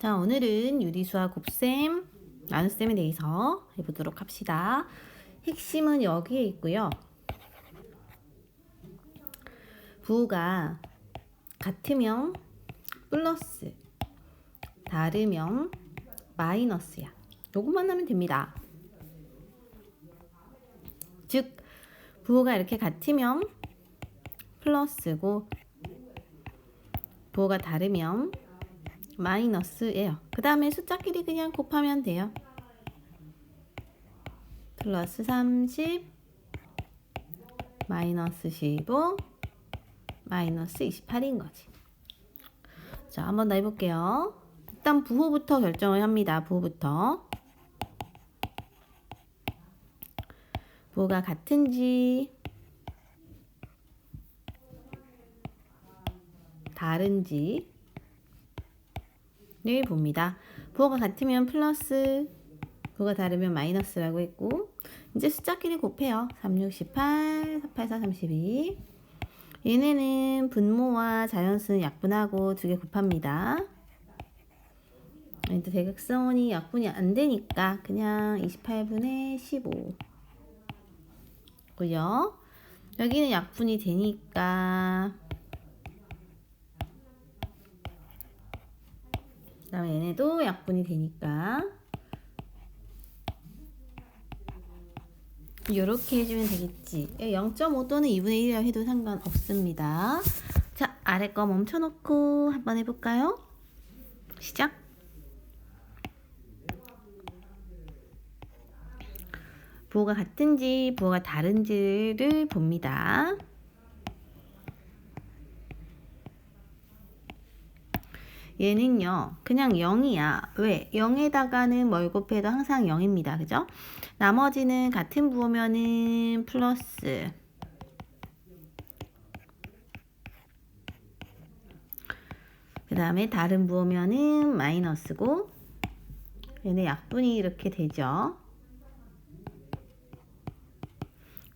자, 오늘은 유리수와 곱셈, 나눗셈에 대해서 해보도록 합시다. 핵심은 여기에 있고요. 부호가 같으면 플러스, 다르면 마이너스야. 요것만 하면 됩니다. 즉, 부호가 이렇게 같으면 플러스고 부호가 다르면 마이너스예요. 그 다음에 숫자끼리 그냥 곱하면 돼요. 플러스 30, 마이너스 15, 마이너스 28인 거지. 자, 한번 더 해볼게요. 일단 부호부터 결정을 합니다. 부호부터. 부호가 같은지 다른지 를 봅니다. 부호가 같으면 플러스, 부호가 다르면 마이너스라고 했고, 이제 숫자끼리 곱해요. 3, 6, 18, 4, 8, 4, 32. 얘네는 분모와 자연수는 약분하고 두 개 곱합니다. 일단 대각선이 약분이 안 되니까 그냥 28분의 15 고요. 여기는 약분이 되니까 그 다음에 얘네도 약분이 되니까 이렇게 해주면 되겠지. 0.5 또는 2분의 1이라고 해도 상관없습니다. 자, 아래 거 멈춰놓고 한번 해볼까요? 시작! 부호가 같은지 부호가 다른지를 봅니다. 얘는요 그냥 0이야. 왜? 0에다가는 뭘 곱해도 항상 0입니다. 그죠? 나머지는 같은 부호면은 플러스, 그 다음에 다른 부호면은 마이너스고, 얘네 약분이 이렇게 되죠.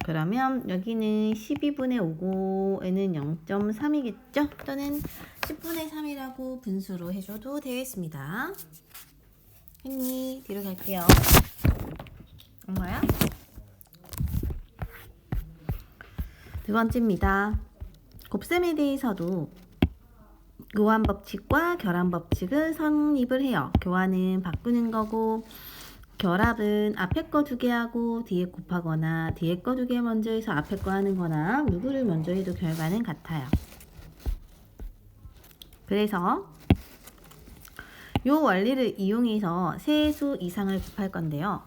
그러면 여기는 12분의 5고에는 0.3이겠죠? 또는 10분의 3이라고 분수로 해줘도 되겠습니다. 했니? 뒤로 갈게요. 엄마야? 두 번째입니다. 곱셈에 대해서도 교환 법칙과 결합 법칙을 성립을 해요. 교환은 바꾸는 거고, 결합은 앞에 거 두 개 하고 뒤에 곱하거나 뒤에 거 두 개 먼저 해서 앞에 거 하는 거나 누구를 먼저 해도 결과는 같아요. 그래서 이 원리를 이용해서 세 수 이상을 곱할 건데요.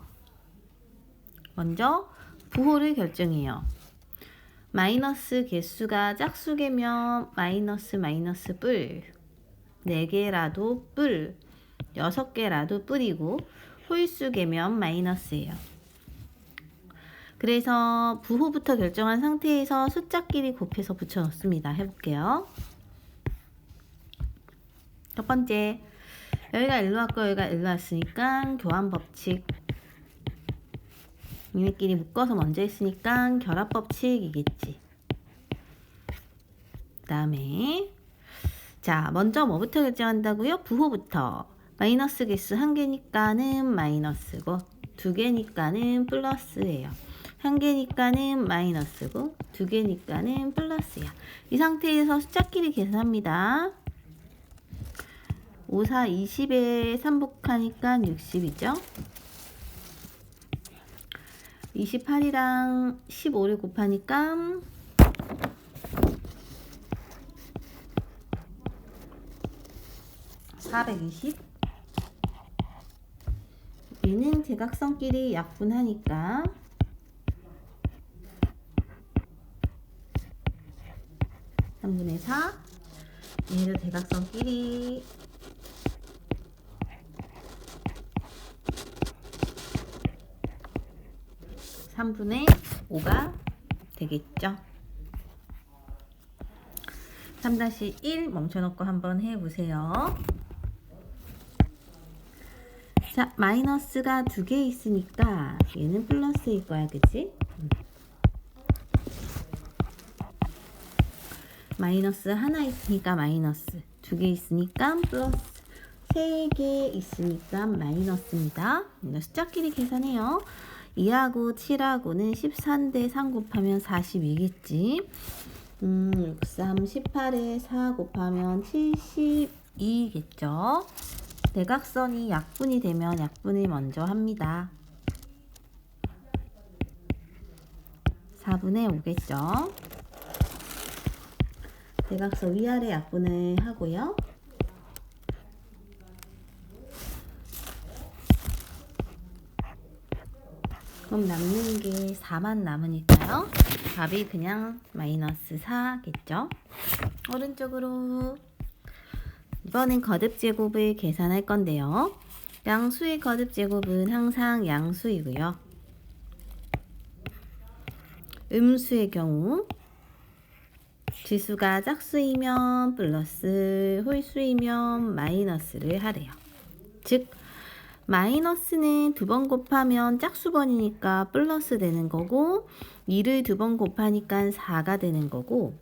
먼저 부호를 결정해요. 마이너스 개수가 짝수개면 마이너스 마이너스 뿔, 4개라도 뿔, 6개라도 뿔이고, 홀수개면 마이너스예요. 그래서 부호부터 결정한 상태에서 숫자끼리 곱해서 붙여넣습니다. 해볼게요. 첫 번째, 여기가 1로 왔고 여기가 1로 왔으니까 교환 법칙, 얘네끼리 묶어서 먼저 했으니까 결합 법칙이겠지. 그 다음에 자, 먼저 뭐부터 결정한다고요? 부호부터. 마이너스 개수 1개니까는 마이너스고 2개니까는 플러스예요. 1개니까는 마이너스고 2개니까는 플러스야. 이 상태에서 숫자끼리 계산합니다. 5, 4, 20에 3복하니까 60이죠. 28이랑 15를 곱하니까 420. 얘는 대각선끼리 약분하니까 3분의 4. 얘도 대각선끼리 3분의 5가 되겠죠. 3-1 멈춰놓고 한번 해보세요. 자, 마이너스가 2개 있으니까 얘는 플러스일 거야, 그치? 마이너스 하나 있으니까 마이너스, 2개 있으니까 플러스, 3개 있으니까 마이너스입니다. 숫자끼리 계산해요. 2하고 7하고는 13대 3 곱하면 42겠지. 6, 3, 18에 4 곱하면 72겠죠. 대각선이 약분이 되면 약분을 먼저 합니다. 4분의 5겠죠. 대각선 위아래 약분을 하고요. 그럼 남는 게 4만 남으니까요. 답이 그냥 마이너스 4겠죠. 오른쪽으로. 이번엔 거듭 제곱을 계산할 건데요. 양수의 거듭 제곱은 항상 양수이고요. 음수의 경우 지수가 짝수이면 플러스, 홀수이면 마이너스를 하래요. 즉 마이너스는 2번 곱하면 짝수번이니까 플러스 되는 거고 2를 2번 곱하니까 4가 되는 거고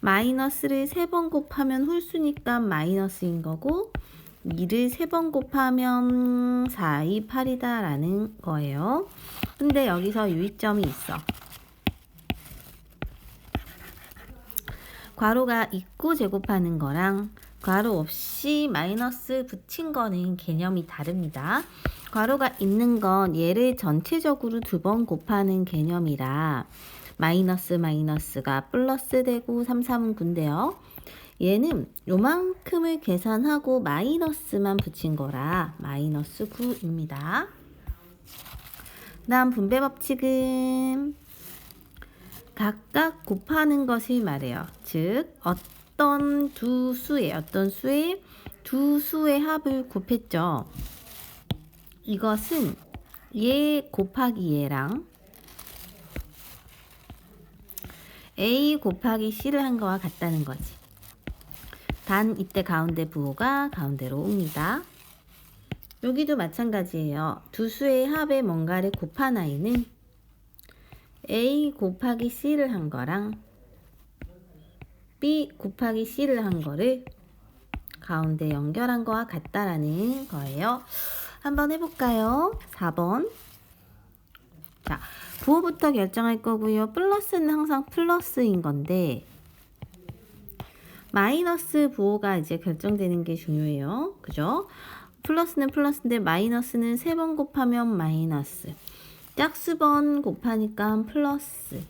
마이너스를 3번 곱하면 홀수니까 마이너스인 거고 2를 3번 곱하면 4, 2, 8이다 라는 거예요. 근데 여기서 유의점이 있어. 괄호가 있고 제곱하는 거랑 괄호 없이 마이너스 붙인 거는 개념이 다릅니다. 괄호가 있는 건 얘를 전체적으로 2번 곱하는 개념이라 마이너스가 플러스 되고 3, 3은 9인데요. 얘는 요만큼을 계산하고 마이너스만 붙인 거라 마이너스 9입니다. 다음 분배 법칙은 각각 곱하는 것을 말해요. 즉 어떤 수의 두 수의 합을 곱했죠. 이것은 얘 곱하기 얘랑 A 곱하기 C를 한 거와 같다는 거지. 단 이때 가운데 부호가 가운데로 옵니다. 여기도 마찬가지예요. 두 수의 합에 뭔가를 곱한 아이는 A 곱하기 C를 한 거랑 B 곱하기 C를 한 거를 가운데 연결한 거와 같다라는 거예요. 한번 해볼까요? 4번. 자, 부호부터 결정할 거고요. 플러스는 항상 플러스인 건데 마이너스 부호가 이제 결정되는 게 중요해요. 그죠? 플러스는 플러스인데 마이너스는 3번 곱하면 마이너스. 짝수번 곱하니까 플러스.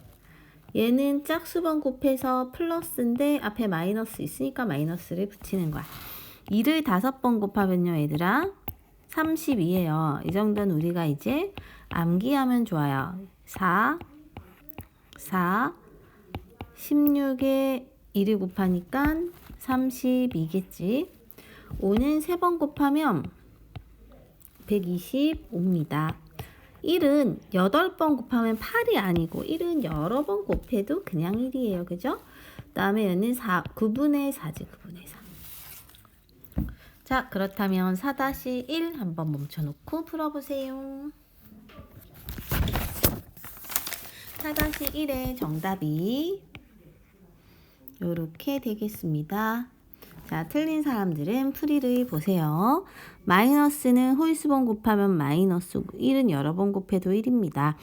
얘는 짝수번 곱해서 플러스인데 앞에 마이너스 있으니까 마이너스를 붙이는 거야. 2를 5번 곱하면요, 얘들아. 32예요. 이 정도는 우리가 이제 암기하면 좋아요. 4, 16에 1을 곱하니까 32겠지. 5는 3번 곱하면 125입니다. 1은 8번 곱하면 8이 아니고 1은 여러 번 곱해도 그냥 1이에요. 그죠? 그 다음에 얘는 9분의 4지. 9분의 4. 자, 그렇다면 4-1 한번 멈춰놓고 풀어보세요. 4-1의 정답이 이렇게 되겠습니다. 자, 틀린 사람들은 풀이를 보세요. 마이너스는 홀수번 곱하면 마이너스고 1은 여러 번 곱해도 1입니다.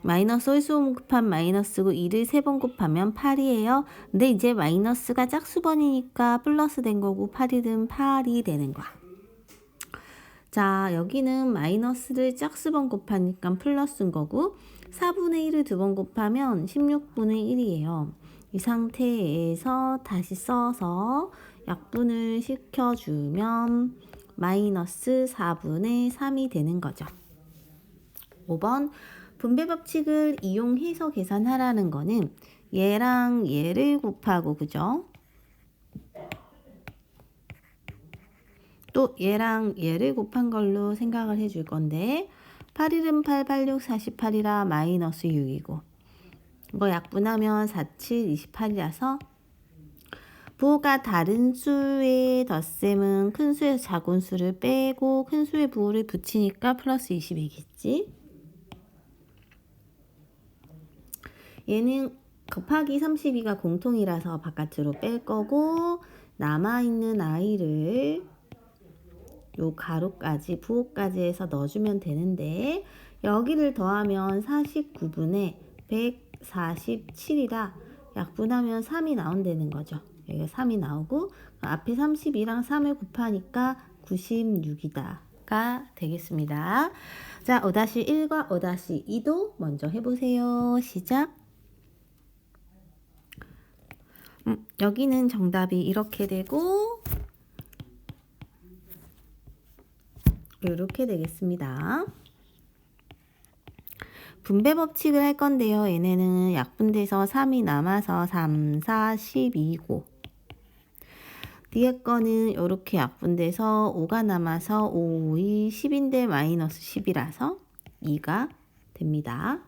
마이너스 홀수번 곱하면 마이너스고 2를 3번 곱하면 8이에요. 근데 이제 마이너스가 짝수번이니까 플러스 된 거고 8이든 8이 되는 거야. 자, 여기는 마이너스를 짝수번 곱하니까 플러스인 거고 4분의 1을 2번 곱하면 16분의 1이에요. 이 상태에서 다시 써서 약분을 시켜주면 마이너스 4분의 3이 되는 거죠. 5번 분배 법칙을 이용해서 계산하라는 거는 얘랑 얘를 곱하고 그죠? 또 얘랑 얘를 곱한 걸로 생각을 해줄 건데 8일은 8, 8, 6, 48이라 마이너스 6이고 이거 약분하면 4, 7, 28이라서 부호가 다른 수의 덧셈은 큰 수에서 작은 수를 빼고 큰 수의 부호를 붙이니까 플러스 20이겠지. 얘는 곱하기 32가 공통이라서 바깥으로 뺄 거고 남아있는 i를 요 가로까지 부호까지 해서 넣어주면 되는데 여기를 더하면 49분의 147이라 약분하면 3이 나온다는 거죠. 여기가 3이 나오고 앞에 32랑 3을 곱하니까 96이다가 되겠습니다. 자, 5-1과 5-2도 먼저 해보세요. 시작. 여기는 정답이 이렇게 되고 이렇게 되겠습니다. 분배 법칙을 할 건데요. 얘네는 약분돼서 3이 남아서 3, 4, 12고 뒤에 거는 이렇게 약분돼서 5가 남아서 5, 2, 10인데 마이너스 10이라서 2가 됩니다.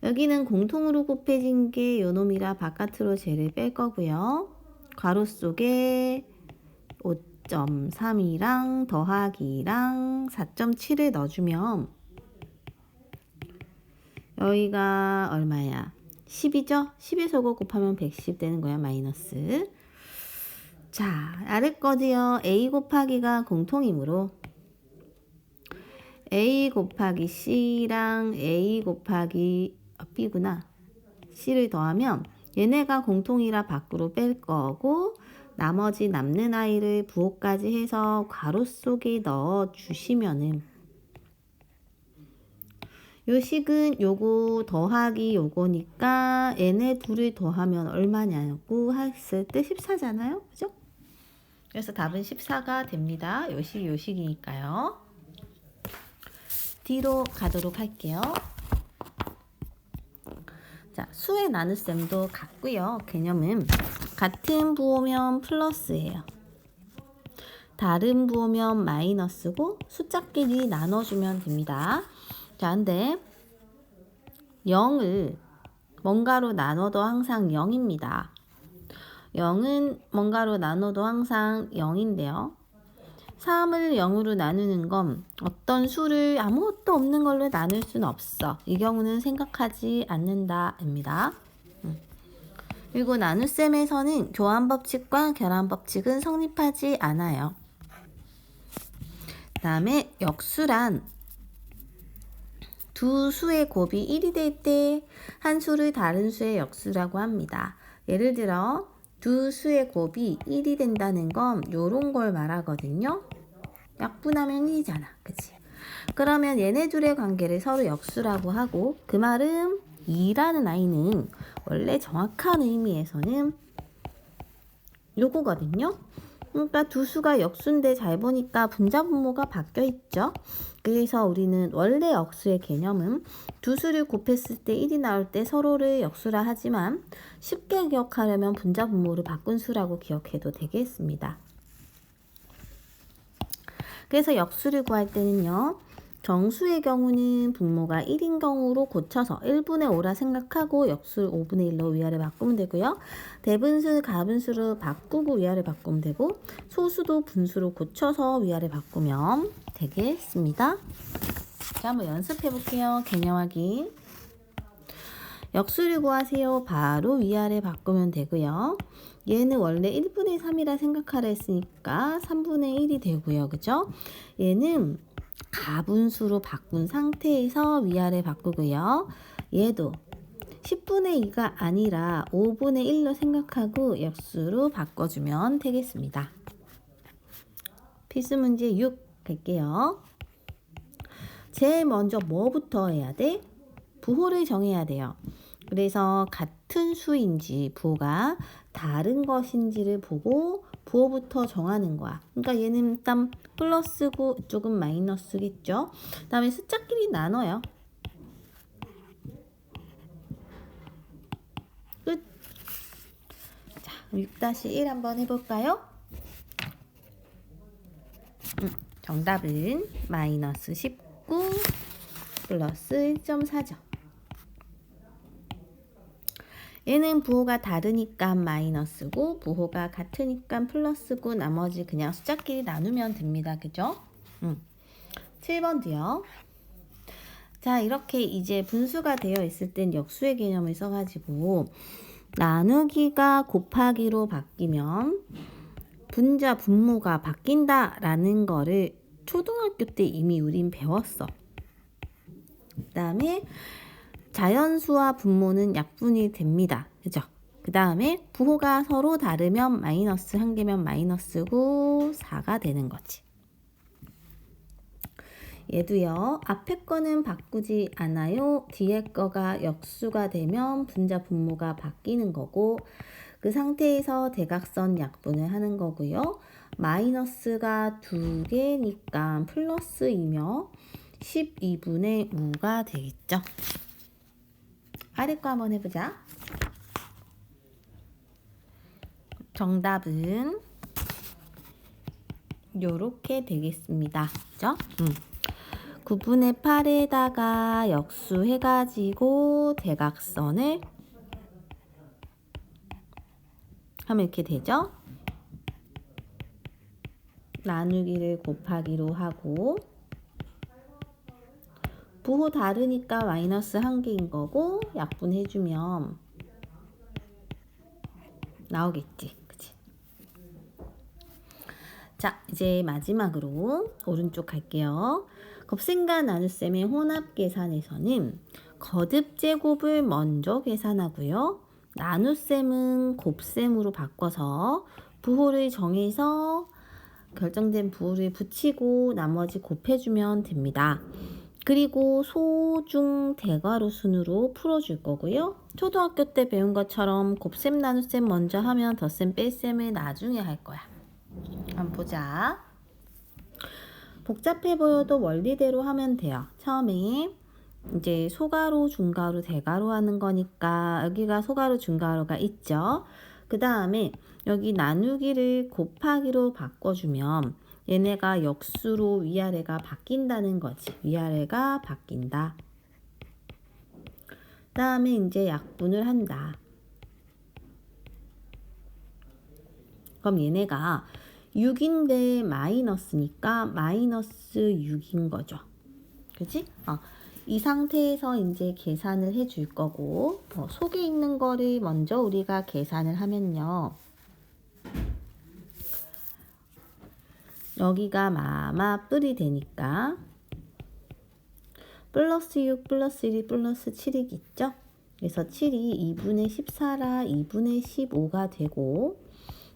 여기는 공통으로 곱해진 게 요놈이라 바깥으로 쟤를 뺄 거고요. 괄호 속에 5.3이랑 더하기랑 4.7을 넣어주면 여기가 얼마야? 10이죠? 10에서 5 곱하면 110 되는 거야. 마이너스. 자, 아래 거지요. A 곱하기가 공통이므로 A 곱하기 C랑 A 곱하기 B구나. C를 더하면 얘네가 공통이라 밖으로 뺄 거고 나머지 남는 아이를 부호까지 해서 괄호 속에 넣어 주시면은 요 식은 요거 더하기 요거니까 얘네 둘을 더하면 얼마냐고 했을 때 14잖아요. 그죠? 그래서 답은 14가 됩니다. 요식이니까요. 뒤로 가도록 할게요. 자, 수의 나눗셈도 같고요. 개념은 같은 부호면 플러스예요. 다른 부호면 마이너스고 숫자끼리 나눠주면 됩니다. 자, 근데 0을 뭔가로 나눠도 항상 0입니다. 0은 뭔가로 나눠도 항상 0인데요. 3을 0으로 나누는 건 어떤 수를 아무것도 없는 걸로 나눌 수는 없어. 이 경우는 생각하지 않는다입니다. 그리고 나눗셈에서는 교환법칙과 결합법칙은 성립하지 않아요. 그 다음에 역수란 두 수의 곱이 1이 될 때 한 수를 다른 수의 역수라고 합니다. 예를 들어 두 수의 곱이 1이 된다는 건 요런 걸 말하거든요. 약분하면 1이잖아. 그치? 그러면 얘네 둘의 관계를 서로 역수라고 하고 그 말은 2라는 아이는 원래 정확한 의미에서는 요거거든요. 그러니까 두 수가 역수인데 잘 보니까 분자분모가 바뀌어 있죠. 그래서 우리는 원래 역수의 개념은 두 수를 곱했을 때 1이 나올 때 서로를 역수라 하지만 쉽게 기억하려면 분자분모를 바꾼 수라고 기억해도 되겠습니다. 그래서 역수를 구할 때는요. 정수의 경우는 분모가 1인 경우로 고쳐서 1분의 5라 생각하고 역수를 5분의 1로 위아래 바꾸면 되고요. 대분수, 가분수로 바꾸고 위아래 바꾸면 되고 소수도 분수로 고쳐서 위아래 바꾸면 되겠습니다. 자, 한번 연습해 볼게요. 개념 확인. 역수를 구하세요. 바로 위아래 바꾸면 되고요. 얘는 원래 1분의 3이라 생각하라 했으니까 3분의 1이 되고요. 그죠? 얘는 가분수로 바꾼 상태에서 위아래 바꾸고요. 얘도 10분의 2가 아니라 5분의 1로 생각하고 역수로 바꿔주면 되겠습니다. 필수 문제 6 갈게요. 제일 먼저 뭐부터 해야 돼? 부호를 정해야 돼요. 그래서 같은 수인지 부호가 다른 것인지를 보고 부호부터 정하는 거야. 그러니까 얘는 일단 플러스고 이쪽은 마이너스겠죠. 그 다음에 숫자끼리 나눠요. 끝. 자, 6-1 한번 해볼까요? 정답은 마이너스 19 플러스 1.4죠. 얘는 부호가 다르니까 마이너스고 부호가 같으니까 플러스고 나머지 그냥 숫자끼리 나누면 됩니다. 그죠? 7번도요. 자, 이렇게 이제 분수가 되어 있을 땐 역수의 개념을 써가지고 나누기가 곱하기로 바뀌면 분자 분모가 바뀐다라는 거를 초등학교 때 이미 우린 배웠어. 그 다음에 자연수와 분모는 약분이 됩니다. 그죠? 그 다음에 부호가 서로 다르면 마이너스 1개면 마이너스고 4가 되는 거지. 얘도요. 앞에 거는 바꾸지 않아요. 뒤에 거가 역수가 되면 분자 분모가 바뀌는 거고 그 상태에서 대각선 약분을 하는 거고요. 마이너스가 2개니까 플러스이며 12분의 5가 되겠죠. 아래 거 한번 해보자. 정답은 요렇게 되겠습니다. 그죠? 9분의 8에다가 역수해가지고 대각선을 하면 이렇게 되죠? 나누기를 곱하기로 하고 부호 다르니까 마이너스 1개인 거고 약분해주면 나오겠지. 그치? 자, 이제 마지막으로 오른쪽 갈게요. 곱셈과 나눗셈의 혼합 계산에서는 거듭 제곱을 먼저 계산하고요. 나눗셈은 곱셈으로 바꿔서 부호를 정해서 결정된 부호를 붙이고 나머지 곱해주면 됩니다. 그리고 소중 대괄호 순으로 풀어줄 거고요. 초등학교 때 배운 것처럼 곱셈 나눗셈 먼저 하면 덧셈 뺄셈을 나중에 할 거야. 한번 보자. 복잡해 보여도 원리대로 하면 돼요. 처음에 이제 소가로, 중가로, 대가로 하는 거니까 여기가 소가로, 중가로가 있죠. 그 다음에 여기 나누기를 곱하기로 바꿔주면 얘네가 역수로 위아래가 바뀐다는 거지. 위아래가 바뀐다. 그 다음에 이제 약분을 한다. 그럼 얘네가 6인데 마이너스니까 마이너스 6인 거죠. 그치? 이 상태에서 이제 계산을 해줄 거고 속에 있는 거를 먼저 우리가 계산을 하면요. 여기가 마마 뿔이 되니까 플러스 6 플러스 1이 플러스 7이겠죠? 그래서 7이 2분의 14라 2분의 15가 되고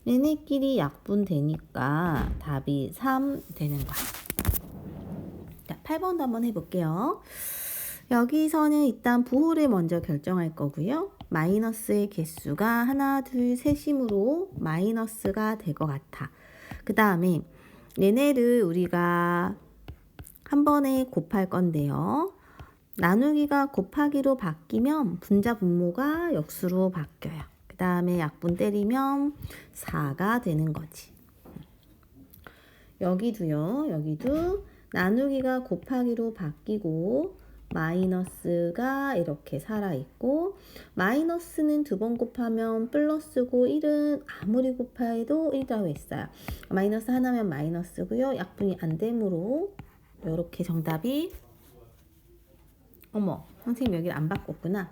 얘네끼리 약분되니까 답이 3 되는 거야. 자, 8번도 한번 해볼게요. 여기서는 일단 부호를 먼저 결정할 거고요. 마이너스의 개수가 하나, 둘, 셋이므로 마이너스가 될 것 같아. 그 다음에 얘네를 우리가 한 번에 곱할 건데요. 나누기가 곱하기로 바뀌면 분자 분모가 역수로 바뀌어요. 그 다음에 약분 때리면 4가 되는 거지. 여기도요. 여기도 나누기가 곱하기로 바뀌고 마이너스가 이렇게 살아있고 마이너스는 2번 곱하면 플러스고 1은 아무리 곱해도 1이라고 했어요. 마이너스 하나면 마이너스고요. 약분이 안 되므로 이렇게 정답이 어머 선생님 여기를 안 바꿨구나.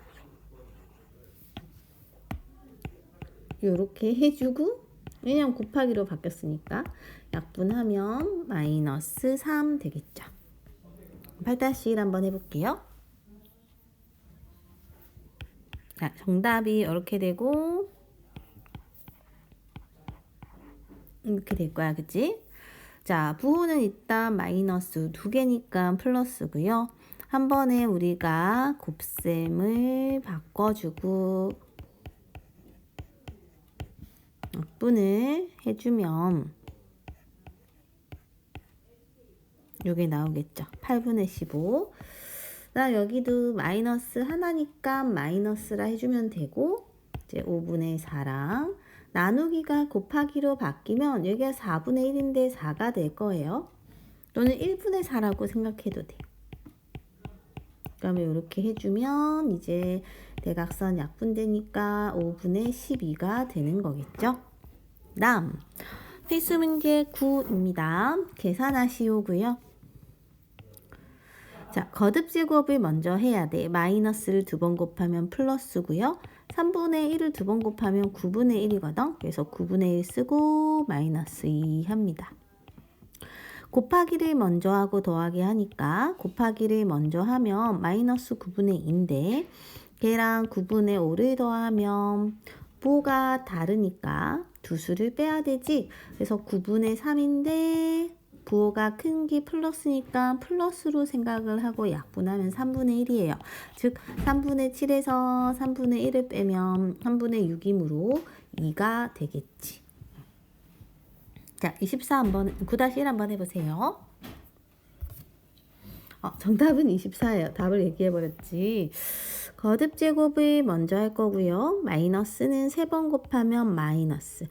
이렇게 해주고 왜냐면 곱하기로 바뀌었으니까 약분하면 마이너스 3 되겠죠. 8-1 한번 해볼게요. 자, 정답이 이렇게 되고 이렇게 될 거야. 그치? 자, 부호는 일단 마이너스 2개니까 플러스고요. 한 번에 우리가 곱셈을 바꿔주고 약분을 해주면 요게 나오겠죠. 8분의 15. 그다음 여기도 마이너스 하나니까 마이너스라 해주면 되고 이제 5분의 4랑 나누기가 곱하기로 바뀌면 여기가 4분의 1인데 4가 될 거예요. 또는 1분의 4라고 생각해도 돼. 그러면 이렇게 해주면 이제 대각선 약분되니까 5분의 12가 되는 거겠죠. 다음 필수 문제 9입니다. 계산하시오고요. 자, 거듭 제곱을 먼저 해야 돼. 마이너스를 2번 곱하면 플러스고요. 3분의 1을 두 번 곱하면 9분의 1이거든. 그래서 9분의 1 쓰고 마이너스 2 합니다. 곱하기를 먼저 하고 더하기 하니까 곱하기를 먼저 하면 마이너스 9분의 2인데 걔랑 9분의 5를 더하면 부호가 다르니까 두 수를 빼야 되지. 그래서 9분의 3인데 부호가 큰 게 플러스니까 플러스로 생각을 하고 약분하면 3분의 1이에요. 즉 3분의 7에서 3분의 1을 빼면 3분의 6이므로 2가 되겠지. 자, 24 한번 9-1 한번 해보세요. 정답은 24예요. 답을 얘기해버렸지. 거듭 제곱을 먼저 할 거고요. 마이너스는 3번 곱하면 마이너스,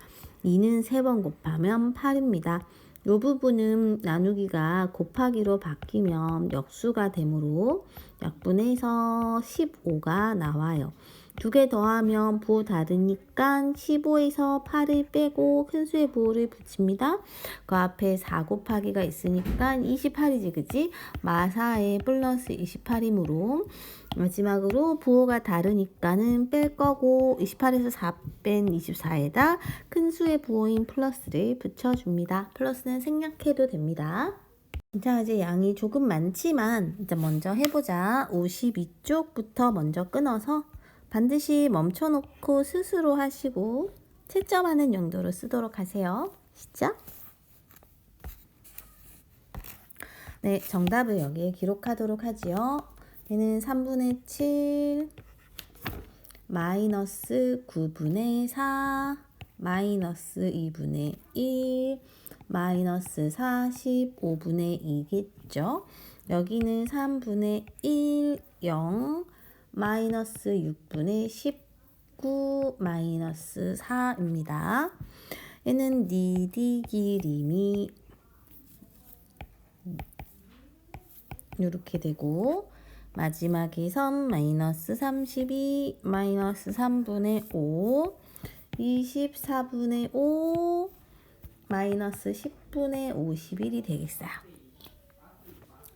2는 3번 곱하면 8입니다. 이 부분은 나누기가 곱하기로 바뀌면 역수가 되므로 약분해서 15가 나와요. 두 개 더하면 부호 다르니까 15에서 8을 빼고 큰수의 부호를 붙입니다. 그 앞에 4 곱하기가 있으니까 28이지, 그지? 마사에 플러스 28이므로 마지막으로 부호가 다르니까는 뺄 거고 28에서 4 뺀 24에다 큰수의 부호인 플러스를 붙여줍니다. 플러스는 생략해도 됩니다. 자, 이제 양이 조금 많지만 이제 먼저 해보자. 52쪽부터 먼저 끊어서 반드시 멈춰놓고 스스로 하시고 채점하는 용도로 쓰도록 하세요. 시작! 네, 정답을 여기에 기록하도록 하지요. 얘는 3분의 7 마이너스 9분의 4 마이너스 2분의 1 마이너스 45분의 2겠죠. 여기는 3분의 1 0 마이너스 6분의 19 마이너스 4입니다. 얘는 니디기림이 이렇게 되고 마지막에 선 마이너스 32 마이너스 3분의 5 24분의 5 마이너스 10분의 51이 되겠어요.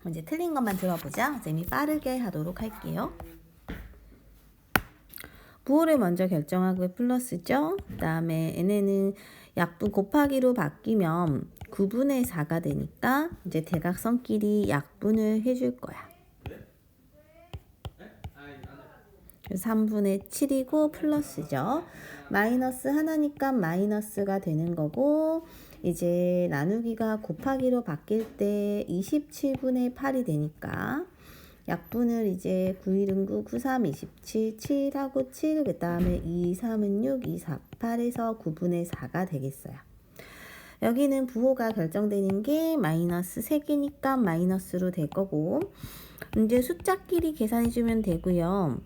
이제 틀린 것만 들어보자. 선생님이 빠르게 하도록 할게요. 부호를 먼저 결정하고 플러스죠. 그 다음에 얘네는 약분 곱하기로 바뀌면 9분의 4가 되니까 이제 대각선끼리 약분을 해줄 거야. 3분의 7이고 플러스죠. 마이너스 하나니까 마이너스가 되는 거고 이제 나누기가 곱하기로 바뀔 때 27분의 8이 되니까 약분을 이제 9, 1은 9, 9, 3, 27, 7하고 7, 그 다음에 2, 3은 6, 2, 4, 8에서 9분의 4가 되겠어요. 여기는 부호가 결정되는 게 마이너스 3개니까 마이너스로 될 거고 이제 숫자끼리 계산해주면 되고요.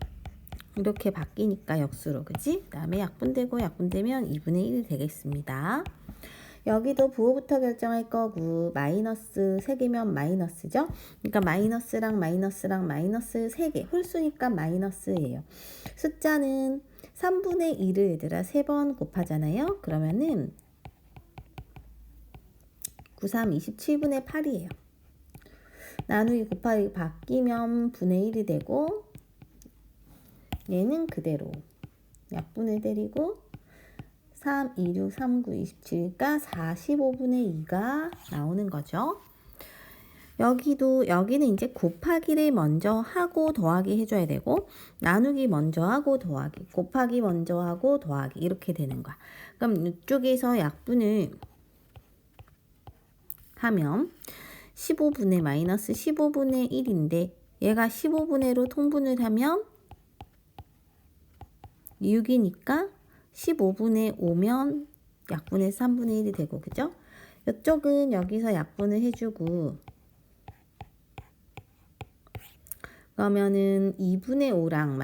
이렇게 바뀌니까 역수로, 그치? 그 다음에 약분되고 약분되면 2분의 1이 되겠습니다. 여기도 부호부터 결정할 거고 마이너스 3개면 마이너스죠. 그러니까 마이너스랑 마이너스랑 마이너스 3개 홀수니까 마이너스예요. 숫자는 3분의 1을 얘들아 3번 곱하잖아요. 그러면은 9, 3, 27분의 8이에요. 나누기 곱하기 바뀌면 분의 1이 되고 얘는 그대로 약분을 때리고 3, 2, 6, 3, 9, 27이니까 45분의 2가 나오는 거죠. 여기는 이제 곱하기를 먼저 하고 더하기 해줘야 되고 나누기 먼저 하고 더하기, 곱하기 먼저 하고 더하기 이렇게 되는 거야. 그럼 이쪽에서 약분을 하면 15분의 마이너스 15분의 1인데 얘가 15분의로 통분을 하면 6이니까 15분의 5면 약분의 3분의 1이 되고, 그죠? 이쪽은 여기서 약분을 해주고 그러면은 2분의 5랑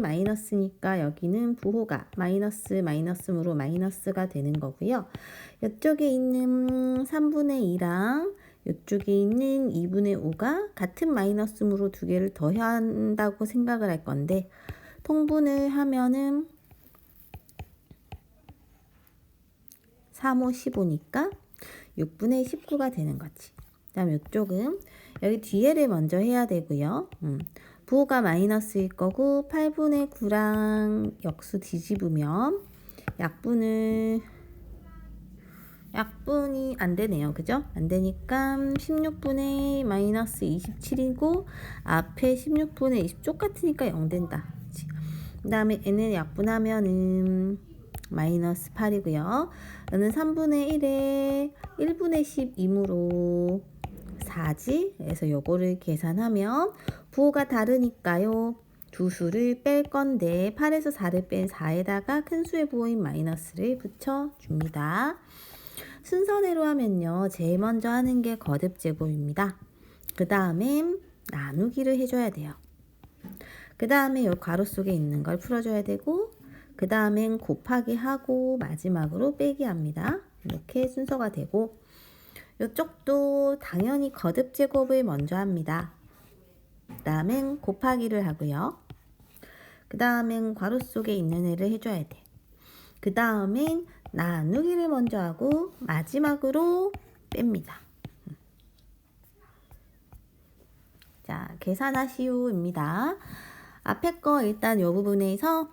마이너스니까 여기는 부호가 마이너스므로 마이너스가 되는 거고요. 이쪽에 있는 3분의 2랑 이쪽에 있는 2분의 5가 같은 마이너스므로 두 개를 더해야 한다고 생각을 할 건데 통분을 하면은 3, 5, 15니까 6분의 19가 되는 거지. 그 다음 이쪽은 여기 뒤에를 먼저 해야 되고요. 부호가 마이너스일 거고 8분의 9랑 역수 뒤집으면 약분이 안 되네요. 그죠? 안 되니까 16분의 마이너스 27이고 앞에 16분의 20 똑같으니까 0 된다. 그 다음에 n을 약분하면은 마이너스 8이고요. 얘는 3분의 1에 1분의 12이므로 4지. 그래서 요거를 계산하면 부호가 다르니까요. 두 수를 뺄 건데 8에서 4를 뺀 4에다가 큰 수의 부호인 마이너스를 붙여줍니다. 순서대로 하면요. 제일 먼저 하는 게 거듭 제곱입니다. 그 다음에 나누기를 해줘야 돼요. 그 다음에 요 괄호 속에 있는 걸 풀어줘야 되고 그 다음엔 곱하기 하고 마지막으로 빼기 합니다. 이렇게 순서가 되고 이쪽도 당연히 거듭 제곱을 먼저 합니다. 그 다음엔 곱하기를 하고요. 그 다음엔 괄호 속에 있는 애를 해줘야 돼. 그 다음엔 나누기를 먼저 하고 마지막으로 뺍니다. 자, 계산하시오입니다. 앞에 거 일단 이 부분에서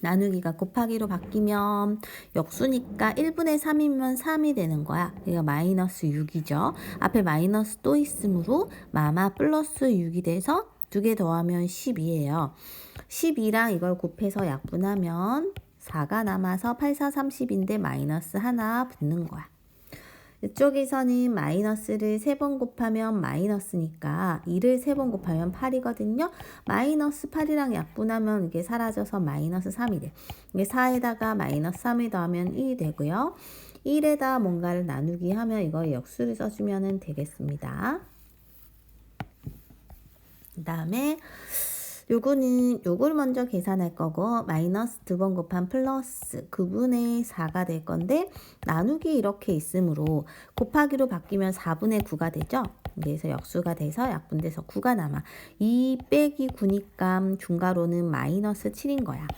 나누기가 곱하기로 바뀌면 역수니까 1분의 3이면 3이 되는 거야. 그러니까 마이너스 6이죠. 앞에 마이너스 또 있으므로 마마 플러스 6이 돼서 두 개 더하면 12예요. 12랑 이걸 곱해서 약분하면 4가 남아서 8, 4, 30인데 마이너스 하나 붙는 거야. 이쪽에서는 마이너스를 3번 곱하면 마이너스니까 2를 3번 곱하면 8이거든요. 마이너스 8이랑 약분하면 이게 사라져서 마이너스 3이 돼. 이게 4에다가 마이너스 3을 더하면 1이 되고요. 1에다 뭔가를 나누기 하면 이거 역수를 써주면 되겠습니다. 그 다음에 요거를 먼저 계산할 거고 마이너스 2번 곱한 플러스 9분의 4가 될 건데 나누기 이렇게 있으므로 곱하기로 바뀌면 4분의 9가 되죠. 그래서 역수가 돼서 약분돼서 9가 남아. 2 빼기 9니까 중괄호는 마이너스 7인 거야.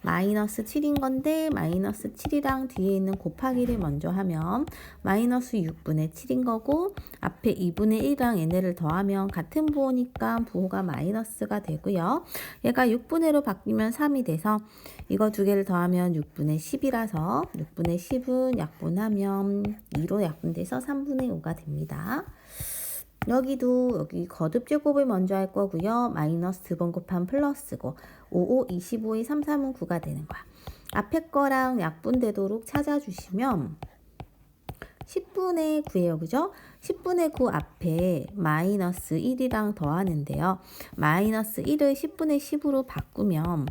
마이너스 7인 건데 마이너스 7이랑 뒤에 있는 곱하기를 먼저 하면 마이너스 6분의 7인 거고 앞에 2분의 1이랑 얘네를 더하면 같은 부호니까 부호가 마이너스가 되고요. 얘가 6분의 1로 바뀌면 3이 돼서 이거 두 개를 더하면 6분의 10이라서 6분의 10은 약분하면 2로 약분돼서 3분의 5가 됩니다. 여기 거듭 제곱을 먼저 할 거고요. 마이너스 2번 곱한 플러스고 5, 5, 25의 3, 3은 9가 되는 거야. 앞에 거랑 약분되도록 찾아주시면 10분의 9예요. 그죠? 10분의 9 앞에 마이너스 1이랑 더하는데요. 마이너스 1을 10분의 10으로 바꾸면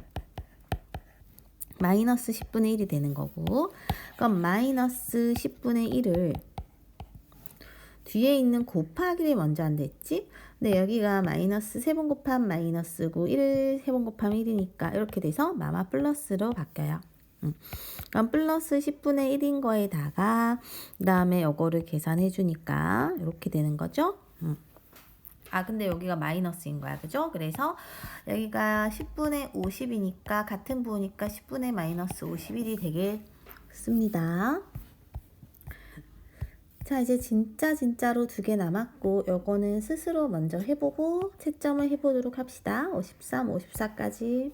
마이너스 10분의 1이 되는 거고 그럼 마이너스 10분의 1을 뒤에 있는 곱하기를 먼저 한다 했지? 근데 여기가 마이너스 3번 곱하면 마이너스고 1 3번 곱하면 1이니까 이렇게 돼서 마마 플러스로 바뀌어요. 그럼 플러스 10분의 1인 거에다가 그 다음에 이거를 계산해 주니까 이렇게 되는 거죠. 근데 여기가 마이너스인 거야. 그죠? 그래서 여기가 10분의 50이니까 같은 부호니까 10분의 마이너스 51이 되겠습니다. 자, 이제 진짜로 두 개 남았고 요거는 스스로 먼저 해보고 채점을 해보도록 합시다. 53, 54까지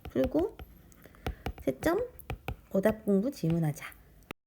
풀고 채점 오답 공부 질문하자.